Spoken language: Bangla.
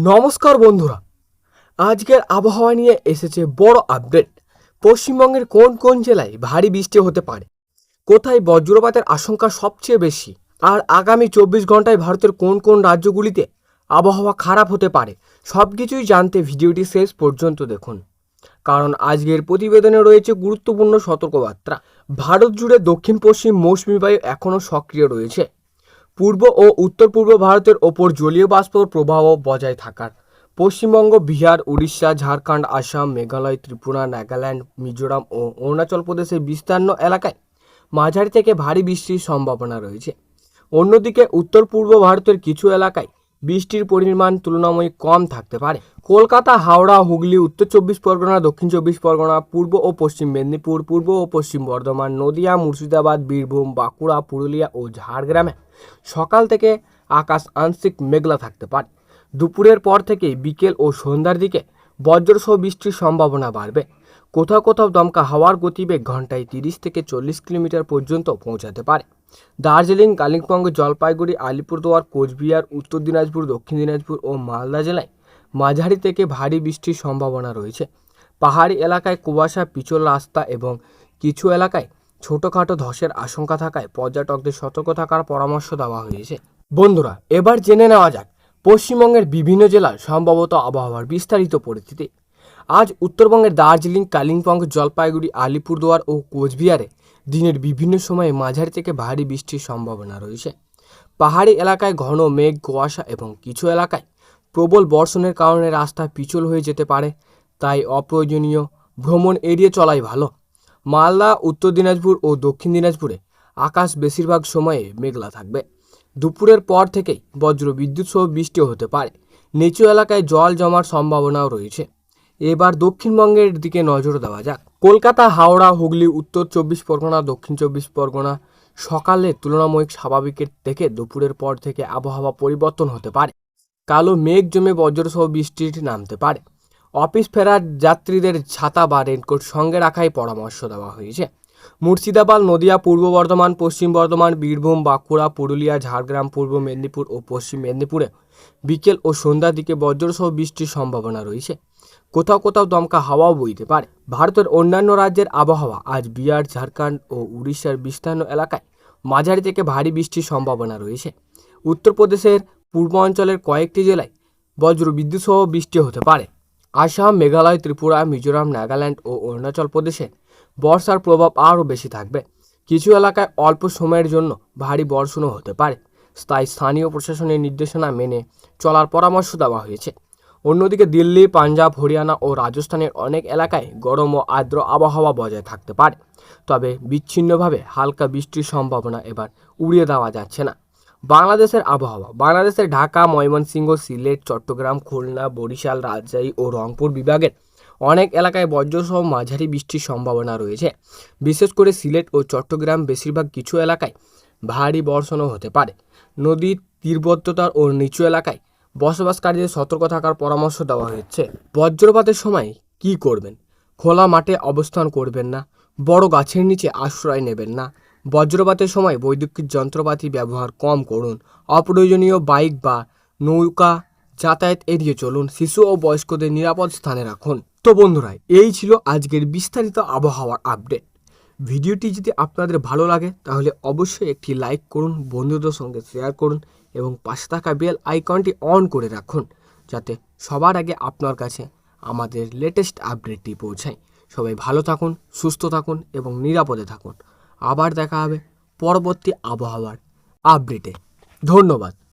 নমস্কার বন্ধুরা, আজকের আবহাওয়া নিয়ে এসেছে বড় আপডেট। পশ্চিমবঙ্গের কোন কোন জেলায় ভারী বৃষ্টি হতে পারে, কোথায় বজ্রপাতের আশঙ্কা সবচেয়ে বেশি, আর আগামী 24 ঘন্টায় ভারতের কোন কোন রাজ্যগুলিতে আবহাওয়া খারাপ হতে পারে, সব কিছুই জানতে ভিডিওটি শেষ পর্যন্ত দেখুন। কারণ আজকের প্রতিবেদনে রয়েছে গুরুত্বপূর্ণ সতর্কবার্তা। ভারত জুড়ে দক্ষিণ পশ্চিম মৌসুমী বায়ু এখনও সক্রিয় রয়েছে। পূর্ব ও উত্তর পূর্ব ভারতের ওপর জলীয় বাষ্পর প্রবাহ বজায় থাকার পশ্চিমবঙ্গ, বিহার, উড়িষ্যা, ঝাড়খণ্ড, আসাম, মেঘালয়, ত্রিপুরা, নাগাল্যান্ড, মিজোরাম ও অরুণাচল প্রদেশের বিস্তীর্ণ এলাকায় মাঝারি থেকে ভারী বৃষ্টির সম্ভাবনা রয়েছে। অন্যদিকে উত্তর পূর্ব ভারতের কিছু এলাকায় বৃষ্টির পরিমাণ তুলনামূলক কম থাকতে পারে। কলকাতা, হাওড়া, হুগলি, উত্তর 24 পরগনা, দক্ষিণ 24 পরগনা, পূর্ব ও পশ্চিম মেদিনীপুর, পূর্ব ও পশ্চিম বর্ধমান, নদিয়া, মুর্শিদাবাদ, বীরভূম, বাঁকুড়া, পুরুলিয়া ও ঝাড়গ্রামে সকাল থেকে আকাশ আংশিক মেঘলা থাকতে পারে। দুপুরের পর থেকে বিকেল ও সন্ধ্যার দিকে বজ্রসহ বৃষ্টির সম্ভাবনা বাড়বে। কোথাও কোথাও দমকা হাওয়ার গতিবেগ ঘন্টায় 30 থেকে 40 কিলোমিটার পর্যন্ত পৌঁছাতে পারে। দার্জিলিং, কালিম্পং, জলপাইগুড়ি, আলিপুরদুয়ার, কোচবিহার, উত্তর দিনাজপুর, দক্ষিণ দিনাজপুর ও মালদা জেলায় মাঝারি থেকে ভারী বৃষ্টির সম্ভাবনা রয়েছে। পাহাড়ি এলাকায় কুয়াশা, পিছল রাস্তা এবং কিছু এলাকায় ছোটোখাটো ধসের আশঙ্কা থাকায় পর্যটকদের সতর্ক থাকার পরামর্শ দেওয়া হয়েছে। বন্ধুরা, এবার জেনে নেওয়া যাক পশ্চিমবঙ্গের বিভিন্ন জেলার সম্ভবত আবহাওয়ার বিস্তারিত পরিস্থিতি। আজ উত্তরবঙ্গের দার্জিলিং, কালিম্পং, জলপাইগুড়ি, আলিপুরদুয়ার ও কোচবিহারে দিনের বিভিন্ন সময়ে মাঝারি থেকে ভারী বৃষ্টির সম্ভাবনা রয়েছে। পাহাড়ি এলাকায় ঘন মেঘ, কুয়াশা এবং কিছু এলাকায় প্রবল বর্ষণের কারণে রাস্তা পিছল হয়ে যেতে পারে, তাই অপ্রয়োজনীয় ভ্রমণ এড়িয়ে চলাই ভালো। মালদা, উত্তর দিনাজপুর ও দক্ষিণ দিনাজপুরে আকাশ বেশিরভাগ সময়ে মেঘলা থাকবে। দুপুরের পর থেকেই বজ্র বিদ্যুৎ সহ বৃষ্টিও হতে পারে। নিচু এলাকায় জল জমার সম্ভাবনাও রয়েছে। এবার দক্ষিণবঙ্গের দিকে নজর দেওয়া যাক। কলকাতা, হাওড়া, হুগলি, উত্তর 24 পরগনা, দক্ষিণ 24 পরগনা সকালে তুলনামূলক স্বাভাবিকের থেকে দুপুরের পর থেকে আবহাওয়া পরিবর্তন হতে পারে। কালো মেঘ জমে বজ্রসহ বৃষ্টি নামতে পারে। অফিস ফেরার যাত্রীদের ছাতা বা রেনকোট সঙ্গে রাখাই পরামর্শ দেওয়া হয়েছে। মুর্শিদাবাদ, নদিয়া, পূর্ব বর্ধমান, পশ্চিম বর্ধমান, বীরভূম, বাঁকুড়া, পুরুলিয়া, ঝাড়গ্রাম, পূর্ব মেদিনীপুর ও পশ্চিম মেদিনীপুরে বিকেল ও সন্ধ্যার দিকে বজ্রসহ বৃষ্টির সম্ভাবনা রয়েছে। কোথাও কোথাও দমকা হাওয়াও বইতে পারে। ভারতের অন্যান্য রাজ্যের আবহাওয়া আজ বিহার, ঝাড়খণ্ড ও উড়িষ্যার বিস্তীর্ণ এলাকায় মাঝারি থেকে ভারী বৃষ্টির সম্ভাবনা রয়েছে। উত্তরপ্রদেশের পূর্বাঞ্চলের কয়েকটি জেলায় বজ্র বিদ্যুৎ সহ বৃষ্টি হতে পারে। আসাম, মেঘালয়, ত্রিপুরা, মিজোরাম, নাগাল্যান্ড ও অরুণাচল প্রদেশে বর্ষার প্রভাব আরও বেশি থাকবে। কিছু এলাকায় অল্প সময়ের জন্য ভারী বর্ষণও হতে পারে। স্থানীয় প্রশাসনের নির্দেশনা মেনে চলার পরামর্শ দেওয়া হয়েছে। অন্যদিকে দিল্লি, পাঞ্জাব, হরিয়ানা ও রাজস্থানের অনেক এলাকায় গরম ও আর্দ্র আবহাওয়া বজায় থাকতে পারে। তবে বিচ্ছিন্নভাবে হালকা বৃষ্টির সম্ভাবনা এবার উড়িয়ে দেওয়া যাচ্ছে না। বাংলাদেশের আবহাওয়া। বাংলাদেশের ঢাকা, ময়মনসিংহ, সিলেট, চট্টগ্রাম, খুলনা, বরিশাল, রাজশাহী ও রংপুর বিভাগের অনেক এলাকায় বজ্রসহ মাঝারি বৃষ্টির সম্ভাবনা রয়েছে। বিশেষ করে সিলেট ও চট্টগ্রাম বেশিরভাগ কিছু এলাকায় ভারী বর্ষণও হতে পারে। নদীর তীরবর্ততার ও নিচু এলাকায় বসবাসকারীদের সতর্ক থাকার পরামর্শ দেওয়া হচ্ছে। বজ্রপাতের সময় কী করবেন? খোলা মাঠে অবস্থান করবেন না, বড় গাছের নিচে আশ্রয় নেবেন না। বজ্রপাতের সময় বৈদ্যুতিক যন্ত্রপাতি ব্যবহার কম করুন। অপ্রয়োজনীয় বাইক বা নৌকা যাতায়াত এড়িয়ে চলুন। শিশু ও বয়স্কদের নিরাপদ স্থানে রাখুন। তো বন্ধুরা, এই ছিল আজকের বিস্তারিত আবহাওয়ার আপডেট। ভিডিওটি যদি আপনাদের ভালো লাগে তাহলে অবশ্যই একটি লাইক করুন, বন্ধুদের সঙ্গে শেয়ার করুন এবং পাশে থাকা বেল আইকনটি অন করে রাখুন, যাতে সবার আগে আপনার কাছে আমাদের লেটেস্ট আপডেটটি পৌঁছায়। সবাই ভালো থাকুন, সুস্থ থাকুন এবং নিরাপদে থাকুন। আবার দেখা হবে পরবর্তী আবহাওয়ার আপডেটে। ধন্যবাদ।